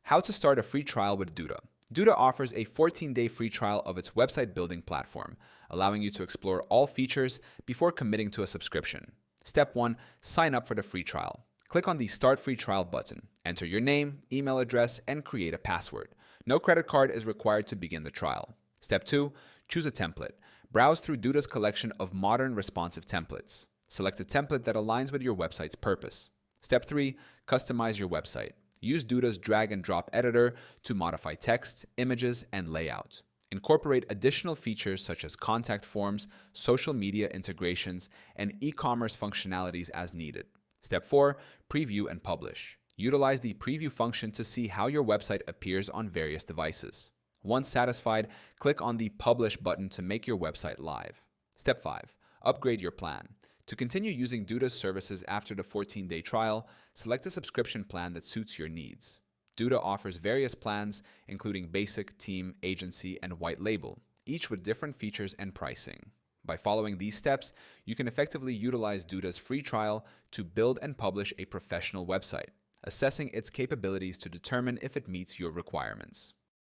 How to start a free trial with Duda. Duda offers a 14-day free trial of its website building platform, allowing you to explore all features before committing to a subscription. Step 1. Sign up for the free trial. Click on the Start Free Trial button. Enter your name, email address, and create a password. No credit card is required to begin the trial. Step 2. Choose a template. Browse through Duda's collection of modern responsive templates. Select a template that aligns with your website's purpose. Step 3. Customize your website. Use Duda's drag and drop editor to modify text, images, and layout. Incorporate additional features such as contact forms, social media integrations, and e-commerce functionalities as needed. Step 4. Preview and publish. Utilize the preview function to see how your website appears on various devices. Once satisfied, click on the Publish button to make your website live. Step 5. Upgrade your plan. To continue using Duda's services after the 14-day trial, select a subscription plan that suits your needs. Duda offers various plans, including Basic, Team, Agency, and White Label, each with different features and pricing. By following these steps, you can effectively utilize Duda's free trial to build and publish a professional website, assessing its capabilities to determine if it meets your requirements.